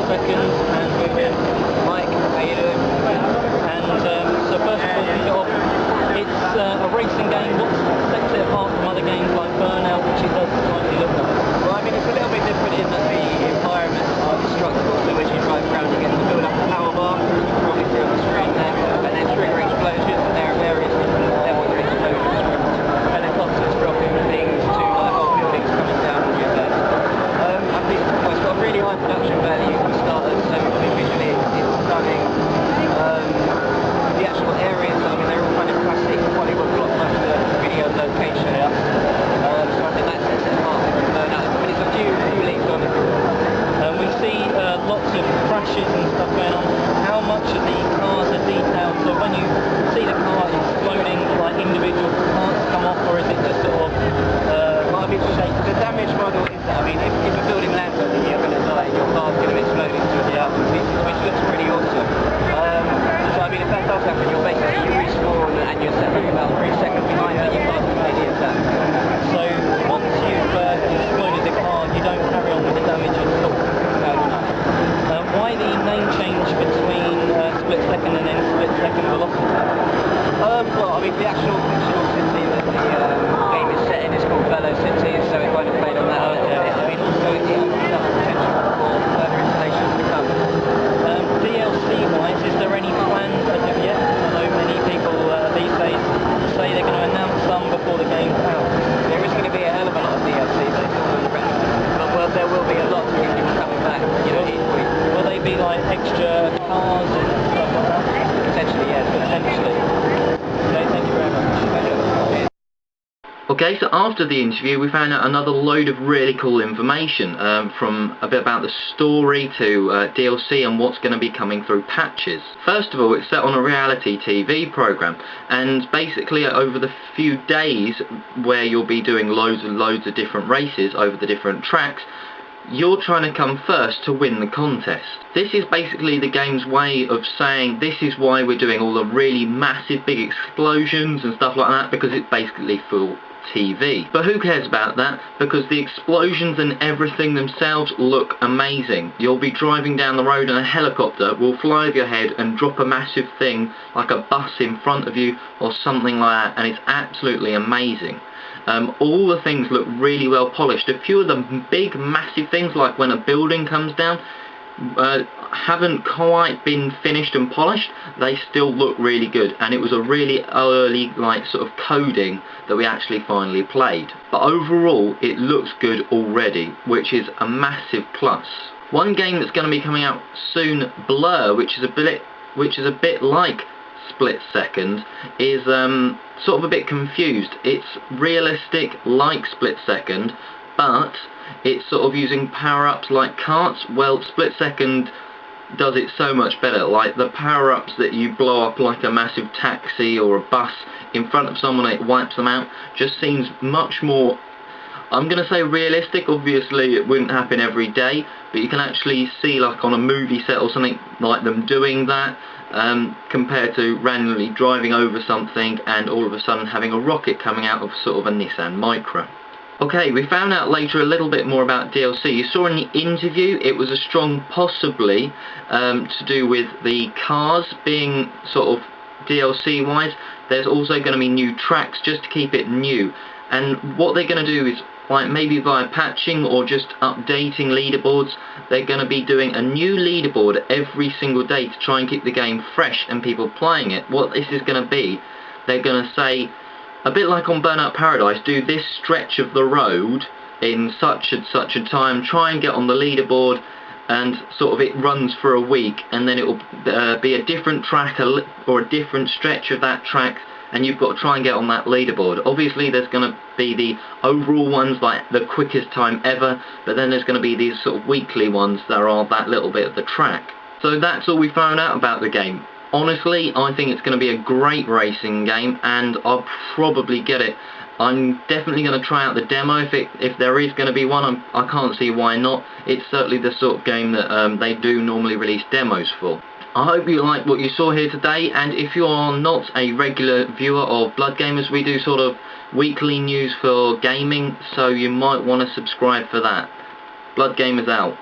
Seconds, and we're with Mike. How you doing? And so first of all, to kick off, it's a racing game. What sets it apart from other games like Burnout, which it does slightly look like? Well, I mean, it's a little bit different in that the environments are destructible, so as you drive around you get to build up a power bar, you can probably see on the screen there, and then trigger explosions, and there are various different levels of explosions, from helicopters dropping things to whole buildings coming down on your head. I think it's got a really high production value for starters, so I mean, visually it's stunning. The actual areas, I mean, they're all kind of classic Hollywood blockbuster video location. So I think that sets it apart from Burnout. I mean, it's a few leagues on it. We see lots of crashes and stuff going on. How much of the cars are detailed? So when you see the car exploding, like individual parts come off, or is it just sort of shape? The damage model is that, I mean, if a building lands on you, you're going to die, your car's going to explode into a thousand pieces, which looks pretty awesome. So I mean, if that does happen, you're basically, you respawn and you're set back about 3 seconds behind and your car's completely intact. So once you've exploded the car, you don't carry on with the damage at all? No. Why the name change between Split Second and then Split Second Velocity? Well, I mean, the actual fictional city that the game is set in is called Velo City, so it kind of played on that a little bit. I mean, also it opens up potential for further installations to come. DLC-wise, is there any plans as of yet? I know many people these days say they're going to announce some before the game's out. There is going to be a hell of a lot of DLC, but it's all on the record. But well, there will be a lot to get people coming back, you know, each week. Will they be like extra cars and stuff like that? Potentially, yes. Potentially. Okay, thank you very much. Okay, so after the interview we found out another load of really cool information, from a bit about the story to DLC and what's going to be coming through patches. First of all, it's set on a reality TV program, and basically over the few days where you'll be doing loads and loads of different races over the different tracks, you're trying to come first to win the contest. This is basically the game's way of saying this is why we're doing all the really massive big explosions and stuff like that, because it's basically for TV. But who cares about that, because the explosions and everything themselves look amazing. You'll be driving down the road and a helicopter will fly over your head and drop a massive thing like a bus in front of you or something like that, and it's absolutely amazing. All the things look really well polished. A few of the big massive things, like when a building comes down, haven't quite been finished and polished. They still look really good, and it was a really early like sort of coding that we actually finally played. But overall it looks good already, which is a massive plus. One game that's going to be coming out soon, Blur, which is a bit like Split Second, is sort of a bit confused. It's realistic like Split Second, but it's sort of using power-ups like carts. Well, Split Second does it so much better. Like the power-ups that you blow up like a massive taxi or a bus in front of someone and it wipes them out, just seems much more, I'm going to say realistic. Obviously it wouldn't happen every day, but you can actually see like on a movie set or something like them doing that, compared to randomly driving over something and all of a sudden having a rocket coming out of sort of a Nissan Micra. Okay, we found out later a little bit more about DLC. You saw in the interview it was a strong possibly to do with the cars being sort of DLC wise. There's also going to be new tracks just to keep it new, and what they're going to do is, like maybe via patching or just updating leaderboards, they're going to be doing a new leaderboard every single day to try and keep the game fresh and people playing it. What this is going to be, they're going to say, a bit like on Burnout Paradise, do this stretch of the road in such and such a time, try and get on the leaderboard, and sort of it runs for a week, and then it will be a different track or a different stretch of that track, and you've got to try and get on that leaderboard. Obviously there's going to be the overall ones like the quickest time ever, but then there's going to be these sort of weekly ones that are that little bit of the track. So that's all we found out about the game. Honestly, I think it's going to be a great racing game, and I'll probably get it. I'm definitely going to try out the demo if there is going to be one. I can't see why not. It's certainly the sort of game that they do normally release demos for. I hope you liked what you saw here today, and if you are not a regular viewer of Blood Gamers, we do sort of weekly news for gaming, so you might want to subscribe for that. Blood Gamers out.